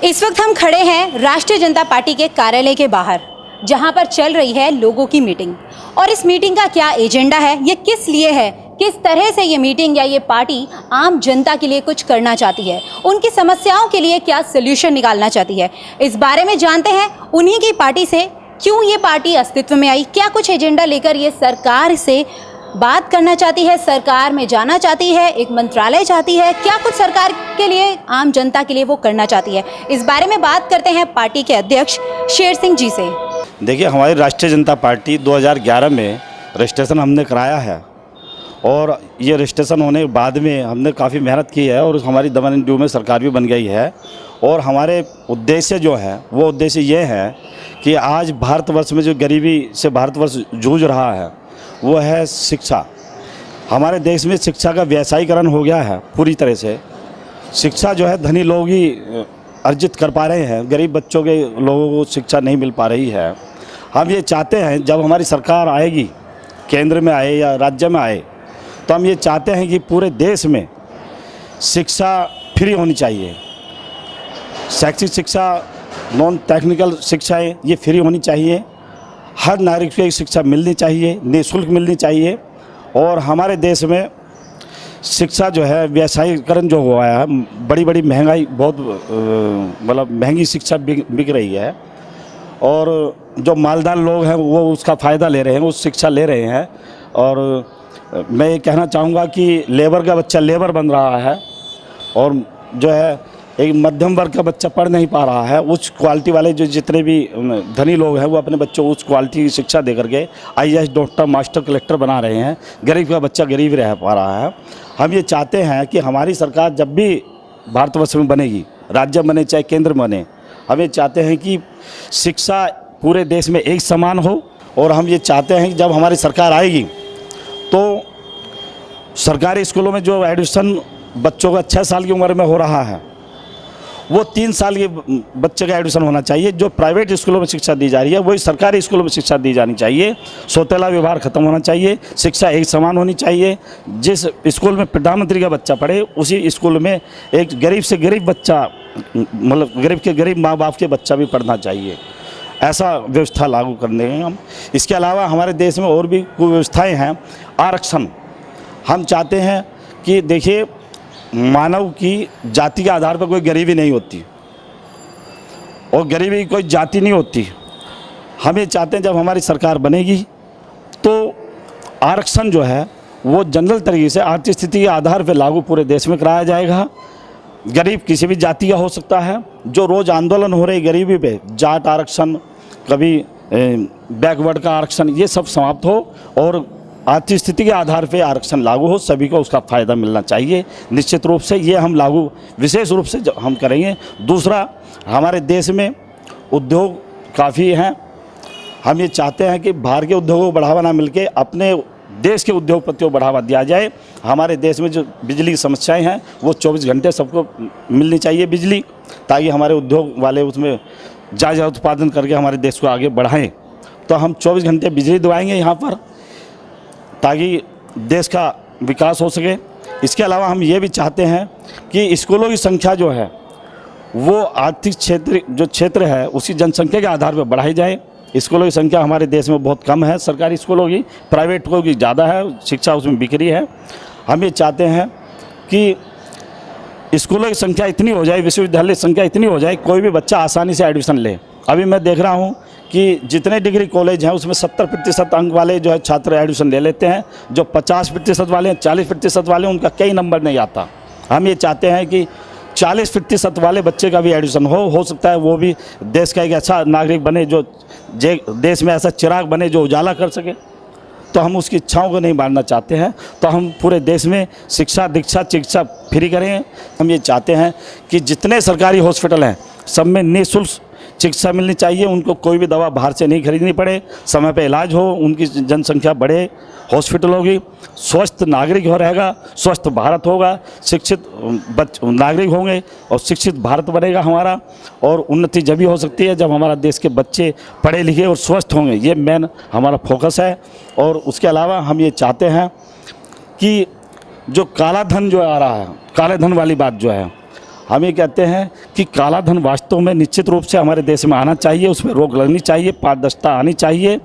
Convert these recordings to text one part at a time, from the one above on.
इस वक्त हम खड़े हैं राष्ट्रीय जनता पार्टी के कार्यालय के बाहर, जहां पर चल रही है लोगों की मीटिंग। और इस मीटिंग का क्या एजेंडा है, ये किस लिए है, किस तरह से ये मीटिंग या ये पार्टी आम जनता के लिए कुछ करना चाहती है, उनकी समस्याओं के लिए क्या सल्यूशन निकालना चाहती है, इस बारे में जानते हैं उन्हीं की पार्टी से। क्यों ये पार्टी अस्तित्व में आई, क्या कुछ एजेंडा लेकर ये सरकार से बात करना चाहती है, सरकार में जाना चाहती है, एक मंत्रालय चाहती है, क्या कुछ सरकार के लिए, आम जनता के लिए वो करना चाहती है, इस बारे में बात करते हैं पार्टी के अध्यक्ष शेर सिंह जी से। देखिए, हमारी राष्ट्रीय जनता पार्टी 2011 में रजिस्ट्रेशन हमने कराया है और ये रजिस्ट्रेशन होने के बाद में हमने काफ़ी मेहनत की है और हमारी दमन ड्यू में सरकार भी बन गई है। और हमारे उद्देश्य जो है वो उद्देश्य ये है कि आज भारतवर्ष में जो गरीबी से भारतवर्ष जूझ रहा है वो है शिक्षा। हमारे देश में शिक्षा का व्यवसायीकरण हो गया है पूरी तरह से। शिक्षा जो है धनी लोग ही अर्जित कर पा रहे हैं, गरीब बच्चों के लोगों को शिक्षा नहीं मिल पा रही है। हम ये चाहते हैं जब हमारी सरकार आएगी, केंद्र में आए या राज्य में आए, तो हम ये चाहते हैं कि पूरे देश में शिक्षा फ्री होनी चाहिए। शैक्षिक शिक्षा, नॉन टेक्निकल शिक्षाएँ ये फ्री होनी चाहिए। हर नागरिक को शिक्षा मिलनी चाहिए, निःशुल्क मिलनी चाहिए। और हमारे देश में शिक्षा जो है व्यवसायीकरण जो हुआ है, बड़ी बड़ी महंगाई, बहुत मतलब महंगी शिक्षा बिक रही है और जो मालदार लोग हैं वो उसका फ़ायदा ले रहे हैं, उस शिक्षा ले रहे हैं। और मैं ये कहना चाहूँगा कि लेबर का बच्चा लेबर बन रहा है और जो है एक मध्यम वर्ग का बच्चा पढ़ नहीं पा रहा है। उच्च क्वालिटी वाले जो जितने भी धनी लोग हैं वो अपने बच्चों को उच्च क्वालिटी की शिक्षा दे करके IAS, डॉक्टर, मास्टर, कलेक्टर बना रहे हैं। गरीब का बच्चा गरीब रह पा रहा है। हम ये चाहते हैं कि हमारी सरकार जब भी भारतवर्ष में बनेगी, राज्य बने चाहे केंद्र बने, हम ये चाहते हैं कि शिक्षा पूरे देश में एक समान हो। और हम ये चाहते हैं कि जब हमारी सरकार आएगी तो सरकारी स्कूलों में जो एडमिशन बच्चों का 6 साल की उम्र में हो रहा है वो 3 साल के बच्चे का एडमिशन होना चाहिए। जो प्राइवेट स्कूलों में शिक्षा दी जा रही है वही सरकारी स्कूलों में शिक्षा दी जानी चाहिए। सौतेला व्यवहार खत्म होना चाहिए, शिक्षा एक समान होनी चाहिए। जिस स्कूल में प्रधानमंत्री का बच्चा पढ़े उसी स्कूल में एक गरीब से गरीब बच्चा, मतलब गरीब के गरीब माँ बाप के बच्चा भी पढ़ना चाहिए। ऐसा व्यवस्था लागू करने हैं हम। इसके अलावा हमारे देश में और भी कुव्यवस्थाएँ हैं। आरक्षण हम चाहते हैं कि देखिए, मानव की जाति के आधार पर कोई गरीबी नहीं होती और गरीबी कोई जाति नहीं होती। हम ये चाहते हैं जब हमारी सरकार बनेगी तो आरक्षण जो है वो जनरल तरीके से आर्थिक स्थिति के आधार पर लागू पूरे देश में कराया जाएगा। गरीब किसी भी जाति का हो सकता है। जो रोज़ आंदोलन हो रही गरीबी पे, जाट आरक्षण, कभी बैकवर्ड का आरक्षण, ये सब समाप्त हो और आर्थिक स्थिति के आधार पे आरक्षण लागू हो, सभी को उसका फ़ायदा मिलना चाहिए। निश्चित रूप से ये हम लागू विशेष रूप से हम करेंगे। दूसरा, हमारे देश में उद्योग काफ़ी हैं। हम ये चाहते हैं कि बाहर के उद्योगों को बढ़ावा ना मिलके अपने देश के उद्योगपतियों को बढ़ावा दिया जाए। हमारे देश में जो बिजली की समस्याएँ हैं वो 24 घंटे सबको मिलनी चाहिए बिजली, ताकि हमारे उद्योग वाले उसमें ज़्यादा उत्पादन करके हमारे देश को आगे बढ़ाएँ। तो हम 24 घंटे बिजली दिवाएँगे यहाँ पर, ताकि देश का विकास हो सके। इसके अलावा हम ये भी चाहते हैं कि स्कूलों की संख्या जो है वो आर्थिक क्षेत्र है उसी जनसंख्या के आधार पर बढ़ाई जाए। स्कूलों की संख्या हमारे देश में बहुत कम है, सरकारी स्कूलों की, प्राइवेट की ज़्यादा है, शिक्षा उसमें बिखरी है। हम ये चाहते हैं कि स्कूलों की संख्या इतनी हो जाए, विश्वविद्यालय की संख्या इतनी हो जाए, कोई भी बच्चा आसानी से एडमिशन ले। अभी मैं देख रहा हूँ कि जितने डिग्री कॉलेज हैं उसमें 70% अंक वाले जो है छात्र एडमिशन ले लेते हैं। जो 50% वाले हैं, 40% वाले, उनका कई नंबर नहीं आता। हम ये चाहते हैं कि 40% वाले बच्चे का भी एडमिशन हो सकता है वो भी देश का एक अच्छा नागरिक बने, जो देश में ऐसा चिराग बने जो उजाला कर सके। तो हम उसकी इच्छाओं को नहीं मारना चाहते हैं। तो हम पूरे देश में शिक्षा, दीक्षा, चिकित्सा फ्री करें। हम ये चाहते हैं कि जितने सरकारी हॉस्पिटल हैं सब में निःशुल्क चिकित्सा मिलनी चाहिए। उनको कोई भी दवा बाहर से नहीं खरीदनी पड़े, समय पे इलाज हो, उनकी जनसंख्या बढ़े, हॉस्पिटल होगी, स्वस्थ नागरिक हो रहेगा, स्वस्थ भारत होगा, शिक्षित नागरिक होंगे और शिक्षित भारत बनेगा हमारा। और उन्नति जब भी हो सकती है जब हमारा देश के बच्चे पढ़े लिखे और स्वस्थ होंगे। ये मेन हमारा फोकस है। और उसके अलावा हम ये चाहते हैं कि जो काला धन जो आ रहा है, काले धन वाली बात जो है, हम ये कहते हैं कि काला धन वास्तव में निश्चित रूप से हमारे देश में आना चाहिए, उस पर रोक लगनी चाहिए, पारदर्शिता आनी चाहिए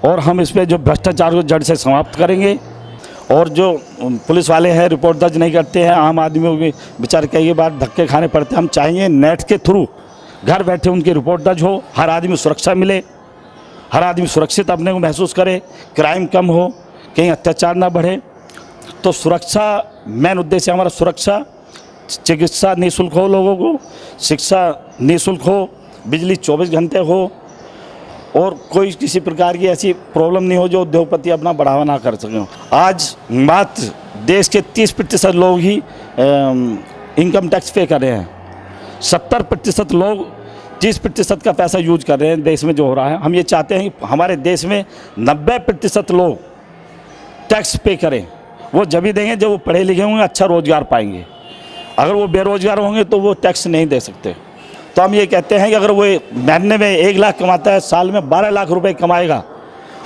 और हम इस पर जो भ्रष्टाचार को जड़ से समाप्त करेंगे। और जो पुलिस वाले हैं रिपोर्ट दर्ज नहीं करते हैं, आम आदमी भी बेचारे कई बार धक्के खाने पड़ते हैं। हम चाहेंगे नेट के थ्रू घर बैठे उनकी रिपोर्ट दर्ज हो, हर आदमी सुरक्षा मिले, हर आदमी सुरक्षित अपने को महसूस करे, क्राइम कम हो, कहीं अत्याचार ना बढ़े। तो सुरक्षा मेन उद्देश्य हमारा, सुरक्षा, चिकित्सा निःशुल्क हो, लोगों को शिक्षा निःशुल्क हो, बिजली 24 घंटे हो और कोई किसी प्रकार की ऐसी प्रॉब्लम नहीं हो जो उद्योगपति अपना बढ़ावा ना कर सकें। आज मात्र देश के 30% लोग ही इनकम टैक्स पे कर रहे हैं, 70% लोग 30% का पैसा यूज कर रहे हैं देश में जो हो रहा है। हम ये चाहते हैं कि हमारे देश में 90% लोग टैक्स पे करें। वो जब भी देंगे जब वो पढ़े लिखे होंगे, अच्छा रोजगार पाएंगे। अगर वो बेरोजगार होंगे तो वो टैक्स नहीं दे सकते। तो हम ये कहते हैं कि अगर वो महीने में 1 लाख कमाता है, साल में 12 लाख रुपए कमाएगा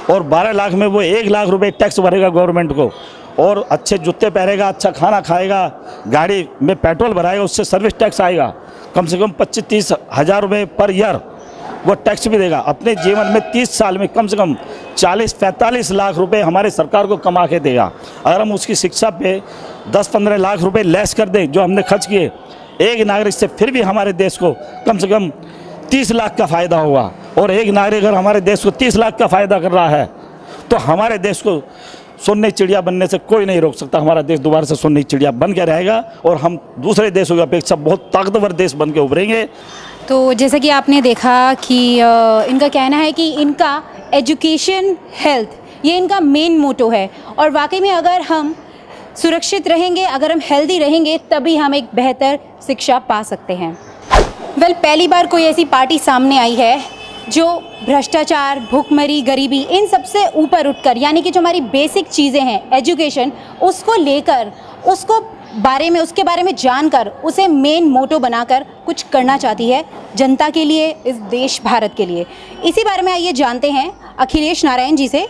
और 12 लाख में वो 1 लाख रुपए टैक्स भरेगा गवर्नमेंट को और अच्छे जूते पहनेगा, अच्छा खाना खाएगा, गाड़ी में पेट्रोल भराएगा, उससे सर्विस टैक्स आएगा, कम से कम 25-30 हज़ार रुपये पर ईयर वो टैक्स भी देगा। अपने जीवन में 30 साल में कम से कम 40-45 लाख रुपए हमारे सरकार को कमा के देगा। अगर हम उसकी शिक्षा पे 10-15 लाख रुपए लेस कर दें जो हमने खर्च किए एक नागरिक से, फिर भी हमारे देश को कम से कम 30 लाख का फ़ायदा होगा। और एक नागरिक अगर हमारे देश को 30 लाख का फ़ायदा कर रहा है तो हमारे देश को सोने चिड़िया बनने से कोई नहीं रोक सकता। हमारा देश दोबारा से सोने चिड़िया बन के रहेगा और हम दूसरे देशों की अपेक्षा बहुत ताकतवर देश बन के उभरेंगे। तो जैसा कि आपने देखा कि इनका कहना है कि इनका एजुकेशन, हेल्थ ये इनका मेन मोटो है और वाकई में अगर हम सुरक्षित रहेंगे, अगर हम हेल्दी रहेंगे तभी हम एक बेहतर शिक्षा पा सकते हैं। पहली बार कोई ऐसी पार्टी सामने आई है जो भ्रष्टाचार, भुखमरी, गरीबी इन सबसे ऊपर उठकर, यानी कि जो हमारी बेसिक चीज़ें हैं, एजुकेशन, उसको लेकर, उसके बारे में जानकर उसे मेन मोटो बनाकर कुछ करना चाहती है जनता के लिए, इस देश भारत के लिए। इसी बारे में आइए जानते हैं अखिलेश नारायण जी से,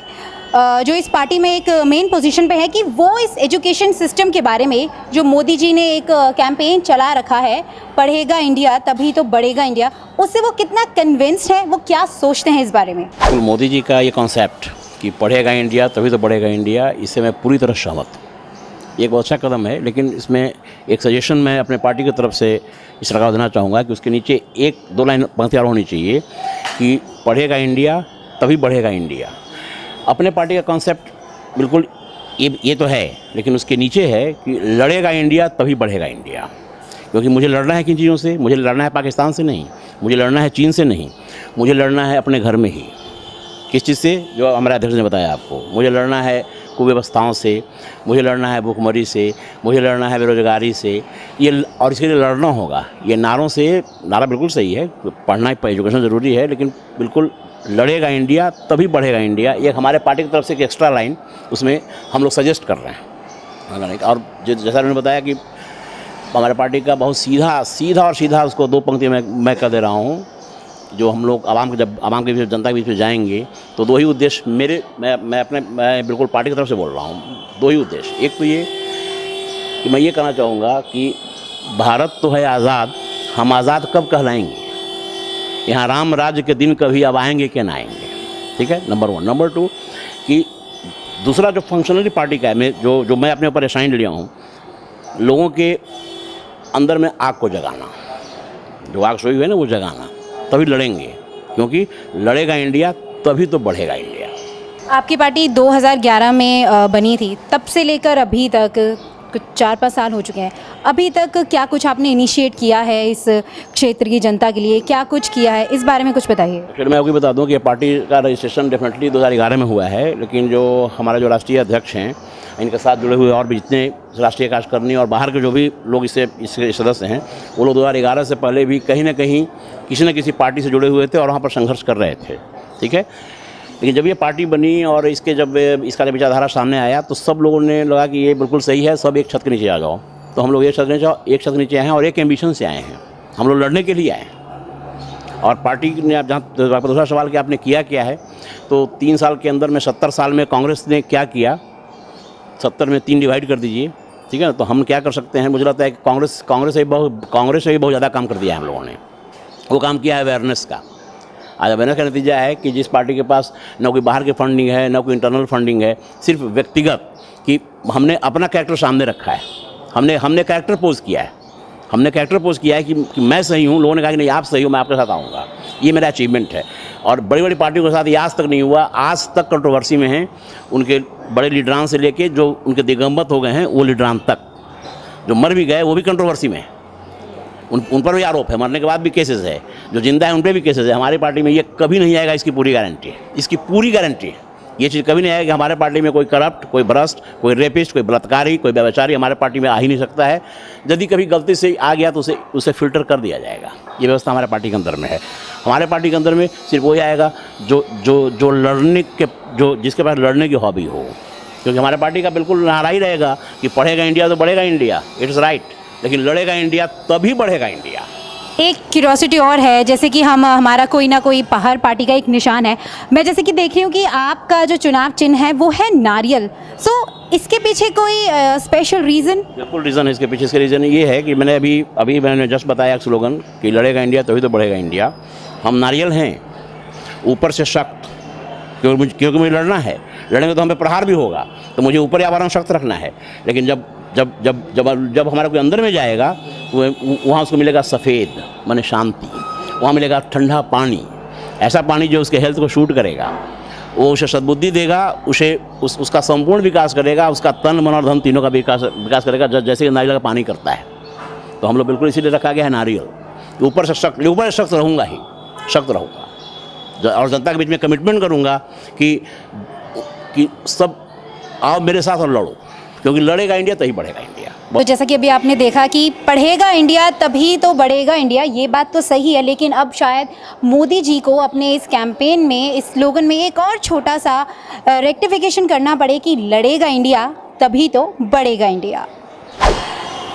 जो इस पार्टी में एक मेन पोजीशन पे है, कि वो इस एजुकेशन सिस्टम के बारे में जो मोदी जी ने एक कैंपेन चला रखा है, पढ़ेगा इंडिया तभी तो बढ़ेगा इंडिया, उससे वो कितना कन्विंस्ड है, वो क्या सोचते हैं इस बारे में। मोदी जी का ये कॉन्सेप्ट कि पढ़ेगा इंडिया तभी तो बढ़ेगा इंडिया, इससे मैं पूरी तरह सहमत। ये एक बहुत अच्छा कदम है, लेकिन इसमें एक सजेशन मैं अपने पार्टी की तरफ से इस सरकार देना चाहूँगा कि उसके नीचे 1-2 लाइन पंक्ति और होनी चाहिए कि पढ़ेगा इंडिया तभी बढ़ेगा इंडिया। अपने पार्टी का कॉन्सेप्ट बिल्कुल ये तो है, लेकिन उसके नीचे है कि लड़ेगा इंडिया तभी बढ़ेगा इंडिया। क्योंकि मुझे लड़ना है किन चीज़ों से? मुझे लड़ना है पाकिस्तान से नहीं, मुझे लड़ना है चीन से नहीं, मुझे लड़ना है अपने घर में ही। किस चीज़ से? जो हमारे अध्यक्ष ने बताया आपको। मुझे लड़ना है कुव्यवस्थाओं से, मुझे लड़ना है भूखमरी से, मुझे लड़ना है बेरोजगारी से। ये और इसके लिए लड़ना होगा। ये नारों से, नारा बिल्कुल सही है, पढ़ना एजुकेशन ज़रूरी है, लेकिन बिल्कुल लड़ेगा इंडिया तभी बढ़ेगा इंडिया, ये हमारे पार्टी की तरफ से एक एक्स्ट्रा लाइन उसमें हम लोग सजेस्ट कर रहे हैं। और जैसा उन्होंने बताया कि हमारे पार्टी का बहुत सीधा उसको 2 पंक्ति मैं कर दे रहा हूँ। जो हम लोग आवाम के बीच, जनता के बीच में जाएंगे तो 2 ही उद्देश्य मैं बिल्कुल पार्टी की तरफ से बोल रहा हूँ। 2 ही उद्देश्य। एक तो ये कि मैं ये कहना चाहूँगा कि भारत तो है आज़ाद, हम आज़ाद कब कहलाएंगे? यहाँ राम राज्य के दिन कभी अब आएंगे कि ना आएंगे? ठीक है, नंबर 1। नंबर 2 कि दूसरा जो फंक्शनली पार्टी का है, जो मैं अपने ऊपर असाइन लिया हूँ, लोगों के अंदर में आग को जगाना, जो आग सोई हुई है ना वो जगाना, तभी लड़ेंगे। क्योंकि लड़ेगा इंडिया तभी तो बढ़ेगा इंडिया। आपकी पार्टी 2011 में बनी थी, तब से लेकर अभी तक कुछ 4-5 साल हो चुके हैं। अभी तक क्या कुछ आपने इनिशिएट किया है इस क्षेत्र की जनता के लिए? क्या कुछ किया है, इस बारे में कुछ बताइए। फिर मैं आपको बता दूं कि पार्टी का रजिस्ट्रेशन डेफिनेटली 2011 में हुआ है, लेकिन जो हमारे जो राष्ट्रीय अध्यक्ष हैं, इनके साथ जुड़े हुए और भी जितने राष्ट्रीय कार्यकारिणी और बाहर के जो भी लोग इसके सदस्य हैं, वो लोग 2011 से पहले भी कहीं ना कहीं किसी न किसी पार्टी से जुड़े हुए थे और वहाँ पर संघर्ष कर रहे थे। ठीक है, लेकिन जब ये पार्टी बनी और जब इसका विचारधारा सामने आया तो सब लोगों ने लगा कि ये बिल्कुल सही है, सब एक छत के नीचे आ जाओ। तो हम लोग एक छत के नीचे आए हैं और एक एम्बिशन से आए हैं। हम लोग लड़ने के लिए आए हैं। और पार्टी ने, आप जहाँ दूसरा सवाल कि आपने किया है, तो 3 साल के अंदर में 70 साल में कांग्रेस ने क्या किया, 70 में 3 डिवाइड कर दीजिए, ठीक है ना। तो हम क्या कर सकते हैं, मुझे लगता है कि कांग्रेस से भी बहुत ज़्यादा काम कर दिया है हम लोगों ने। वो काम किया है अवेयरनेस का। आज अवेयरनेस का नतीजा है कि जिस पार्टी के पास न कोई बाहर की फंडिंग है, न कोई इंटरनल फंडिंग है, सिर्फ व्यक्तिगत कि हमने अपना कैरेक्टर सामने रखा है, हमने कैरेक्टर पोज किया है, कि मैं सही हूँ। लोगों ने कहा कि नहीं आप सही हो, मैं आपके साथ आऊँगा। ये मेरा अचीवमेंट है। और बड़ी बड़ी पार्टियों के साथ ये आज तक नहीं हुआ। आज तक कंट्रोवर्सी में हैं उनके बड़े लीडरान से लेके जो उनके दिगंबत हो गए हैं वो लीडरान तक, जो मर भी गए वो भी कंट्रोवर्सी में हैं। उन पर भी आरोप है, मरने के बाद भी केसेस है, जो जिंदा है उन पर भी केसेस है। हमारी पार्टी में ये कभी नहीं आएगा, इसकी पूरी गारंटी है। ये चीज़ कभी नहीं आएगी कि हमारे पार्टी में कोई करप्ट, कोई भ्रष्ट, कोई रेपिस्ट, कोई बलात्कारी, कोई व्यभिचारी हमारे पार्टी में आ ही नहीं सकता है। यदि कभी गलती से आ गया तो उसे फिल्टर कर दिया जाएगा। ये व्यवस्था हमारे पार्टी के अंदर में है। हमारे पार्टी के अंदर में सिर्फ वही आएगा जो लड़ने के, जो जिसके पास लड़ने की हॉबी हो, क्योंकि हमारे पार्टी का बिल्कुल नारा ही रहेगा कि पढ़ेगा इंडिया तो बढ़ेगा इंडिया, इट्स राइट, लेकिन लड़ेगा इंडिया तभी बढ़ेगा इंडिया। एक क्यूरियोसिटी और है, जैसे कि हमारा कोई ना कोई हर पार्टी का एक निशान है। मैं जैसे कि देख रही हूँ कि आपका जो चुनाव चिन्ह है वो है नारियल। सो इसके पीछे कोई स्पेशल रीज़न? बिल्कुल रीज़न है इसके पीछे। इसका रीज़न ये है कि मैंने अभी मैंने जस्ट बताया स्लोगन कि लड़ेगा इंडिया तभी तो बढ़ेगा इंडिया। हम नारियल हैं, ऊपर से सख्त, क्योंकि मुझे लड़ना है। लड़ेंगे तो हमें प्रहार भी होगा, तो मुझे ऊपर या आवरण सख्त रखना है। लेकिन जब हमारा कोई अंदर में जाएगा तो वहाँ उसको मिलेगा सफ़ेद माने शांति, वहाँ मिलेगा ठंडा पानी, ऐसा पानी जो उसके हेल्थ को शूट करेगा, वो उसे सद्बुद्धि देगा, उसका संपूर्ण विकास करेगा, उसका तन मन और धन तीनों का विकास करेगा, जैसे नारियल का पानी करता है। तो हम लोग बिल्कुल इसीलिए रखा गया है नारियल। ऊपर से सख्त रहूँगा ही, सख्त रहूँगा, और जनता के बीच में कमिटमेंट करूँगा कि सब आओ मेरे साथ और लड़ो, क्योंकि लड़ेगा इंडिया तभी बढ़ेगा इंडिया। तो जैसा कि अभी आपने देखा कि पढ़ेगा इंडिया तभी तो बढ़ेगा इंडिया, ये बात तो सही है। लेकिन अब शायद मोदी जी को अपने इस कैंपेन में, इस स्लोगन में एक और छोटा सा रेक्टिफिकेशन करना पड़े कि लड़ेगा इंडिया तभी तो बढ़ेगा इंडिया।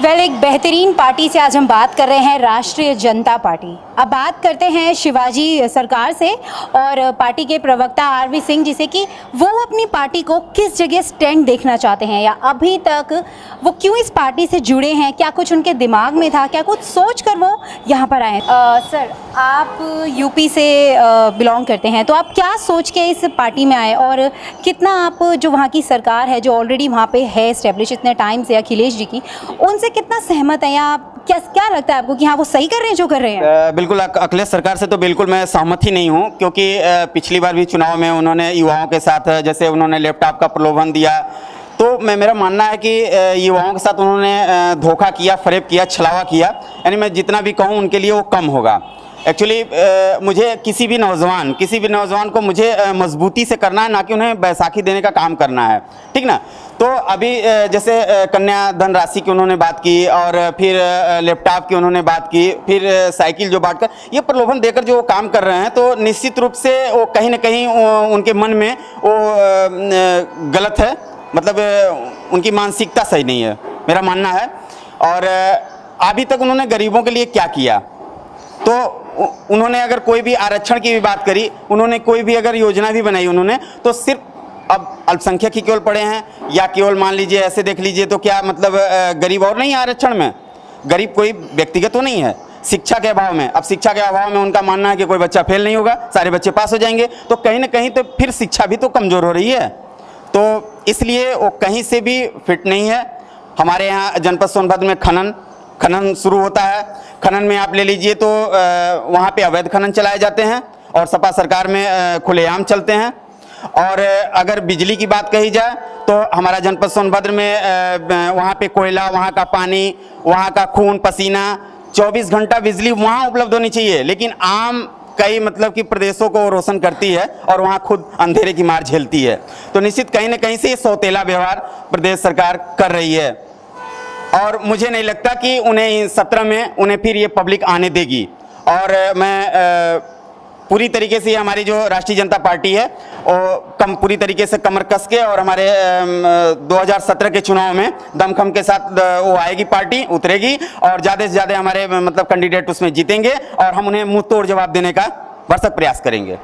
एक बेहतरीन पार्टी से आज हम बात कर रहे हैं, राष्ट्रीय जनता पार्टी। अब बात करते हैं शिवाजी सरकार से और पार्टी के प्रवक्ता आरवी सिंह जी से कि वो अपनी पार्टी को किस जगह स्टैंड देखना चाहते हैं, या अभी तक वो क्यों इस पार्टी से जुड़े हैं, क्या कुछ उनके दिमाग में था, क्या कुछ सोच कर वो यहाँ पर आए। सर, आप यूपी से बिलोंग करते हैं, तो आप क्या सोच के इस पार्टी में आए, और कितना आप जो वहाँ की सरकार है जो ऑलरेडी वहाँ पे है एस्टेब्लिश इतने टाइम से, अखिलेश जी की, उनसे कितना सहमत है, या क्या लगता है आपको कि हाँ वो सही कर रहे हैं जो कर रहे हैं? बिल्कुल, अखिलेश सरकार से तो बिल्कुल मैं सहमत ही नहीं हूँ, क्योंकि पिछली बार भी चुनाव में उन्होंने युवाओं के साथ जैसे उन्होंने लैपटॉप का प्रलोभन दिया, तो मेरा मानना है कि युवाओं के साथ उन्होंने धोखा किया, फरेब किया, छलावा किया। यानी मैं जितना भी कहूँ उनके लिए वो कम होगा। एक्चुअली मुझे किसी भी नौजवान को मुझे मजबूती से करना है, ना कि उन्हें बैसाखी देने का काम करना है, ठीक ना। तो अभी जैसे कन्याधन राशि की उन्होंने बात की, और फिर लैपटॉप की उन्होंने बात की, फिर साइकिल जो बांटकर ये प्रलोभन देकर जो काम कर रहे हैं, तो निश्चित रूप से वो कहीं ना कहीं उनके मन में वो गलत है, मतलब उनकी मानसिकता सही नहीं है, मेरा मानना है। और अभी तक उन्होंने गरीबों के लिए क्या किया? तो उन्होंने अगर कोई भी आरक्षण की भी बात करी, उन्होंने कोई भी अगर योजना भी बनाई उन्होंने, तो सिर्फ अब अल्पसंख्यक ही केवल पड़े हैं, या केवल मान लीजिए ऐसे देख लीजिए तो क्या मतलब गरीब और नहीं है आरक्षण में? गरीब कोई व्यक्तिगत तो नहीं है। शिक्षा के अभाव में, अब शिक्षा के अभाव में उनका मानना है कि कोई बच्चा फेल नहीं होगा, सारे बच्चे पास हो जाएंगे, तो कहीं ना कहीं तो फिर शिक्षा भी तो कमज़ोर हो रही है। तो इसलिए वो कहीं से भी फिट नहीं है। हमारे यहाँ जनपद सोनभद्र में खनन शुरू होता है। खनन में आप ले लीजिए तो वहाँ पे अवैध खनन चलाए जाते हैं, और सपा सरकार में खुलेआम चलते हैं। और अगर बिजली की बात कही जाए तो हमारा जनपद सोनभद्र में वहाँ पे कोयला, वहाँ का पानी, वहाँ का खून पसीना, 24 घंटा बिजली वहाँ उपलब्ध होनी चाहिए, लेकिन आम कई मतलब कि प्रदेशों को रोशन करती है और वहाँ खुद अंधेरे की मार झेलती है। तो निश्चित कहीं ना कहीं से ये सौतेला व्यवहार प्रदेश सरकार कर रही है, और मुझे नहीं लगता कि उन्हें 17 में उन्हें फिर ये पब्लिक आने देगी। और मैं पूरी तरीके से हमारी जो राष्ट्रीय जनता पार्टी है वो पूरी तरीके से कमर कस के, और हमारे 2017 के चुनाव में दमखम के साथ वो आएगी, पार्टी उतरेगी, और ज़्यादा से ज़्यादा हमारे मतलब कैंडिडेट उसमें जीतेंगे, और हम उन्हें मुंह तोड़ जवाब देने का भरसक प्रयास करेंगे।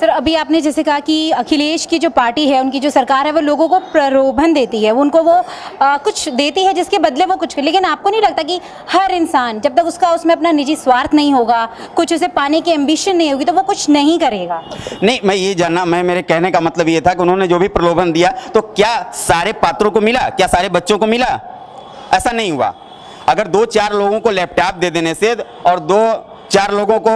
सर अभी आपने जैसे कहा कि अखिलेश की जो पार्टी है, उनकी जो सरकार है, वो लोगों को प्रलोभन देती है, उनको वो कुछ देती है जिसके बदले वो कुछ, लेकिन आपको नहीं लगता कि हर इंसान जब तक उसका उसमें अपना निजी स्वार्थ नहीं होगा, कुछ उसे पाने की एम्बिशन नहीं होगी, तो वो कुछ नहीं करेगा? नहीं, मैं ये जानना, मेरे कहने का मतलब ये था कि उन्होंने जो भी प्रलोभन दिया तो क्या सारे पात्रों को मिला, क्या सारे बच्चों को मिला? ऐसा नहीं हुआ। अगर 2-4 लोगों को लैपटॉप दे देने से और 2-4 लोगों को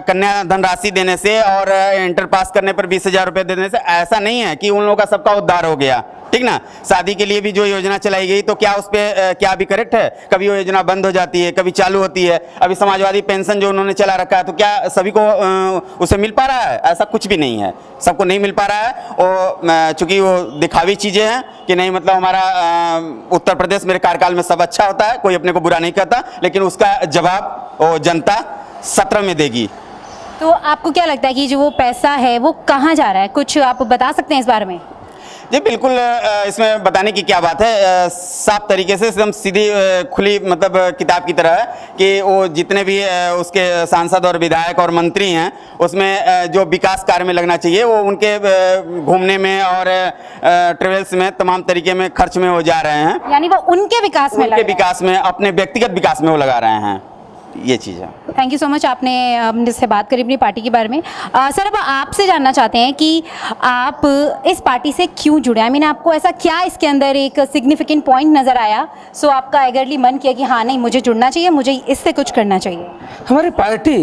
कन्या धनराशि देने से और इंटर पास करने पर 20,000 रुपये देने से ऐसा नहीं है कि उन लोगों का सबका उद्धार हो गया, ठीक ना। शादी के लिए भी जो योजना चलाई गई तो क्या उस पर क्या अभी करेक्ट है? कभी वो योजना बंद हो जाती है, कभी चालू होती है। अभी समाजवादी पेंशन जो उन्होंने चला रखा है तो क्या सभी को उसे मिल पा रहा है? ऐसा कुछ भी नहीं है, सबको नहीं मिल पा रहा है। और चूंकि वो दिखावी चीज़ें हैं कि नहीं, मतलब हमारा उत्तर प्रदेश मेरे कार्यकाल में सब अच्छा होता है, कोई अपने को बुरा नहीं कहता, लेकिन उसका जवाब वो जनता सत्र में देगी। तो आपको क्या लगता है कि जो वो पैसा है वो कहाँ जा रहा है? कुछ आप बता सकते हैं इस बारे में? जी बिल्कुल, इसमें बताने की क्या बात है, साफ तरीके से एकदम सीधी खुली मतलब किताब की तरह है कि वो जितने भी उसके सांसद और विधायक और मंत्री हैं उसमें जो विकास कार्य में लगना चाहिए वो उनके घूमने में और ट्रेवल्स में तमाम तरीके में खर्च में वो जा रहे हैं। यानी वो उनके विकास में, उनके विकास में, अपने व्यक्तिगत विकास में वो लगा रहे हैं, ये चीज़ है। थैंक यू सो मच, आपने जिससे बात करी अपनी पार्टी के बारे में। सर अब आपसे जानना चाहते हैं कि आप इस पार्टी से क्यों जुड़े? आई मीन आपको ऐसा क्या इसके अंदर एक सिग्निफिकेंट पॉइंट नज़र आया सो आपका एगरली मन किया कि हाँ नहीं, मुझे जुड़ना चाहिए, मुझे इससे कुछ करना चाहिए? हमारी पार्टी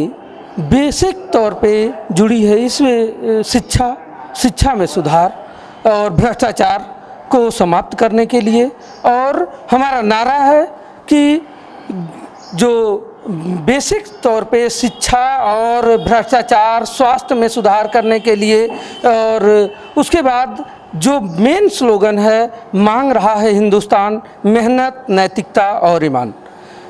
बेसिक तौर पे जुड़ी है इसमें शिक्षा में सुधार और भ्रष्टाचार को समाप्त करने के लिए, और हमारा नारा है कि जो बेसिक तौर पे शिक्षा और भ्रष्टाचार, स्वास्थ्य में सुधार करने के लिए, और उसके बाद जो मेन स्लोगन है मांग रहा है हिंदुस्तान, मेहनत, नैतिकता और ईमान।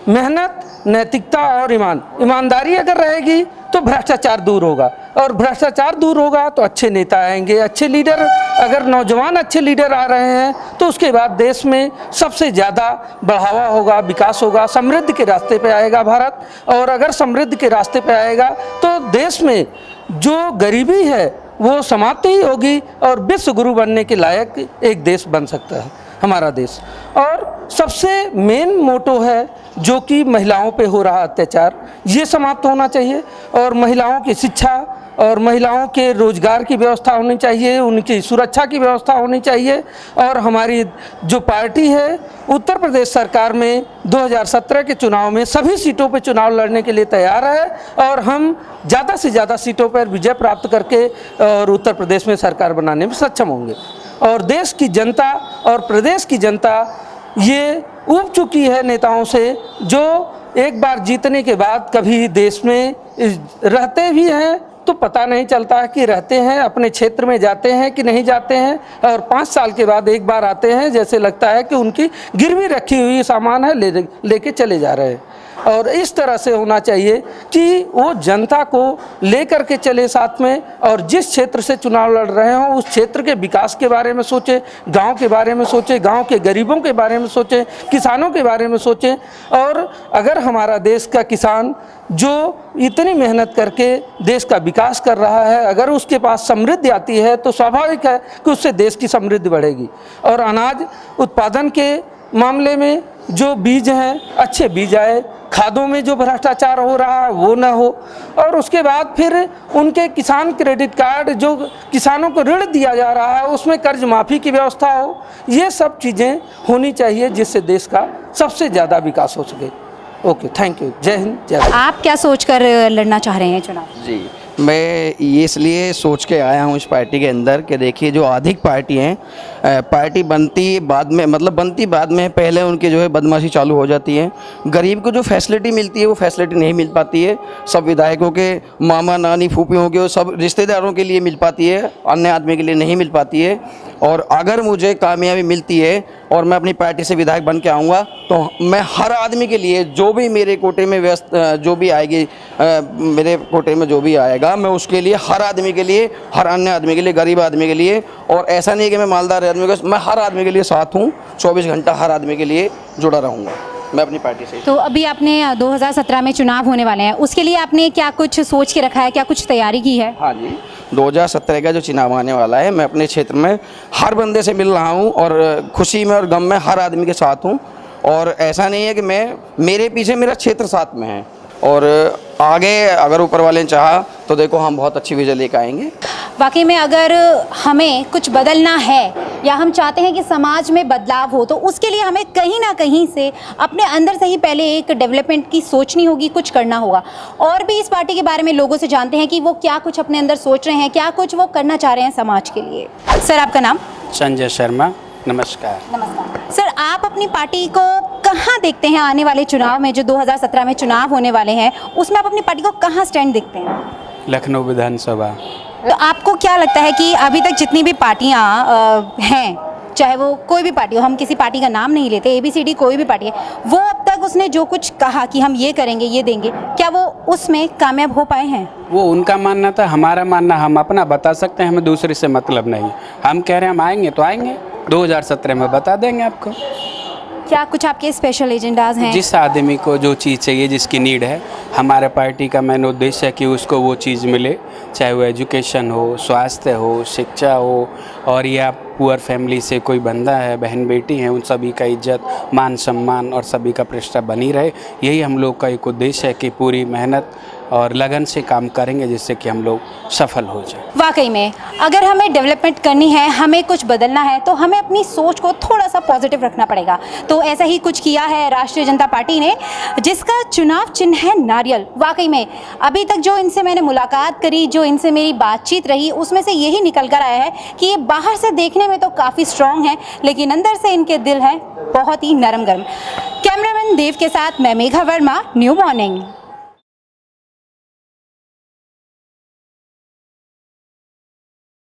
मेहनत, नैतिकता और ईमान, ईमानदारी अगर रहेगी तो भ्रष्टाचार दूर होगा, और भ्रष्टाचार दूर होगा तो अच्छे नेता आएंगे, अच्छे लीडर, अगर नौजवान अच्छे लीडर आ रहे हैं तो उसके बाद देश में सबसे ज़्यादा बढ़ावा होगा, विकास होगा, समृद्धि के रास्ते पे आएगा भारत। और अगर समृद्धि के रास्ते पे आएगा तो देश में जो गरीबी है वो समाप्त ही होगी और विश्व गुरु बनने के लायक एक देश बन सकता है हमारा देश। और सबसे मेन मोटो है जो कि महिलाओं पे हो रहा अत्याचार, ये समाप्त होना चाहिए, और महिलाओं की शिक्षा और महिलाओं के रोजगार की व्यवस्था होनी चाहिए, उनकी सुरक्षा की व्यवस्था होनी चाहिए। और हमारी जो पार्टी है उत्तर प्रदेश सरकार में 2017 के चुनाव में सभी सीटों पर चुनाव लड़ने के लिए तैयार है, और हम ज़्यादा से ज़्यादा सीटों पर विजय प्राप्त करके और उत्तर प्रदेश में सरकार बनाने में सक्षम होंगे। और देश की जनता और प्रदेश की जनता ये ऊब चुकी है नेताओं से, जो एक बार जीतने के बाद कभी देश में रहते भी हैं तो पता नहीं चलता है कि रहते हैं, अपने क्षेत्र में जाते हैं कि नहीं जाते हैं, और 5 साल के बाद एक बार आते हैं, जैसे लगता है कि उनकी गिरवी रखी हुई सामान है लेके चले जा रहे हैं। और इस तरह से होना चाहिए कि वो जनता को लेकर के चले साथ में, और जिस क्षेत्र से चुनाव लड़ रहे हों उस क्षेत्र के विकास के बारे में सोचें, गांव के बारे में सोचें, गांव के गरीबों के बारे में सोचें, किसानों के बारे में सोचें। और अगर हमारा देश का किसान जो इतनी मेहनत करके देश का विकास कर रहा है, अगर उसके पास समृद्धि आती है तो स्वाभाविक है कि उससे देश की समृद्धि बढ़ेगी। और अनाज उत्पादन के मामले में जो बीज हैं अच्छे बीज आए, खादों में जो भ्रष्टाचार हो रहा है वो ना हो, और उसके बाद फिर उनके किसान क्रेडिट कार्ड जो किसानों को ऋण दिया जा रहा है उसमें कर्ज माफ़ी की व्यवस्था हो। ये सब चीज़ें होनी चाहिए जिससे देश का सबसे ज़्यादा विकास हो सके। ओके, थैंक यू, जय हिंद, जय भारत। आप क्या सोचकर लड़ना चाह रहे हैं चुनाव? जी, मैं ये इसलिए सोच के आया हूँ इस पार्टी के अंदर कि देखिए जो अधिक पार्टी हैं, पार्टी बनती बाद में, मतलब बनती बाद में, पहले उनकी जो है बदमाशी चालू हो जाती है। गरीब को जो फैसिलिटी मिलती है वो फैसिलिटी नहीं मिल पाती है। सब विधायकों के मामा नानी फूफियों के सब रिश्तेदारों के लिए मिल पाती है, अन्य आदमी के लिए नहीं मिल पाती है। और अगर मुझे कामयाबी मिलती है और मैं अपनी पार्टी से विधायक बन के आऊँगा तो मैं हर आदमी के लिए जो भी मेरे कोटे में जो भी आएगी, मेरे कोटे में जो भी आएगा मैं उसके लिए, हर आदमी के लिए, हर अन्य आदमी के लिए, गरीब आदमी के लिए। और ऐसा नहीं है कि मैं मालदार आदमी को, मैं हर आदमी के लिए साथ हूँ, 24 घंटा हर आदमी के लिए जुड़ा रहूँगा। मैं अपनी पार्टी से। तो अभी आपने 2017 में चुनाव होने वाले हैं, उसके लिए आपने क्या कुछ सोच के रखा है, क्या कुछ तैयारी की है? हाँ जी, 2017 का जो चुनाव आने वाला है, मैं अपने क्षेत्र में हर बंदे से मिल रहा हूँ और खुशी में और गम में हर आदमी के साथ हूँ। और ऐसा नहीं है कि मेरे पीछे मेरा क्षेत्र साथ में है, और आगे अगर ऊपर वाले ने चाहा तो देखो हम बहुत अच्छी विजय लेकर आएंगे। वाकई में अगर हमें कुछ बदलना है या हम चाहते हैं कि समाज में बदलाव हो, तो उसके लिए हमें कहीं ना कहीं से अपने अंदर से ही पहले एक डेवलपमेंट की सोचनी होगी, कुछ करना होगा। और भी इस पार्टी के बारे में लोगों से जानते हैं कि वो क्या कुछ अपने अंदर सोच रहे हैं, क्या कुछ वो करना चाह रहे हैं समाज के लिए। सर, आपका नाम? संजय शर्मा। नमस्कार। नमस्कार सर, आप अपनी पार्टी को कहाँ देखते हैं आने वाले चुनाव में, जो 2017 में चुनाव होने वाले हैं, उसमें आप अपनी पार्टी को कहाँ स्टैंड देखते हैं? लखनऊ विधानसभा। तो आपको क्या लगता है कि अभी तक जितनी भी पार्टियां हैं, चाहे वो कोई भी पार्टी हो, हम किसी पार्टी का नाम नहीं लेते, ABCD कोई भी पार्टी है, वो अब तक उसने जो कुछ कहा कि हम ये करेंगे, ये देंगे, क्या वो उसमें कामयाब हो पाए हैं? वो उनका मानना था, हमारा मानना हम अपना बता सकते हैं, हमें दूसरे से मतलब नहीं। हम कह रहे हैं हम आएंगे तो आएंगे, 2017 में बता देंगे आपको। क्या कुछ आपके स्पेशल एजेंडाज हैं? जिस आदमी को जो चीज़ चाहिए, जिसकी नीड है, हमारे पार्टी का मेन उद्देश्य है कि उसको वो चीज़ मिले, चाहे वो एजुकेशन हो, स्वास्थ्य हो, शिक्षा हो, और या पुअर फैमिली से कोई बंदा है, बहन बेटी हैं, उन सभी का इज्जत, मान सम्मान और सभी का प्रतिष्ठा बनी रहे। यही हम लोग का एक उद्देश्य है कि पूरी मेहनत और लगन से काम करेंगे जिससे कि हम लोग सफल हो जाए। वाकई में अगर हमें डेवलपमेंट करनी है, हमें कुछ बदलना है, तो हमें अपनी सोच को थोड़ा सा पॉजिटिव रखना पड़ेगा। तो ऐसा ही कुछ किया है राष्ट्रीय जनता पार्टी ने, जिसका चुनाव चिन्ह है नारियल। वाकई में अभी तक जो इनसे मैंने मुलाकात करी, जो इनसे मेरी बातचीत रही, उसमें से यही निकल कर आया है कि ये बाहर से देखने में तो काफ़ी स्ट्रॉन्ग है, लेकिन अंदर से इनके दिल हैं बहुत ही नरम गर्म। कैमरामैन देव के साथ मैं मेघा वर्मा, न्यू मॉर्निंग।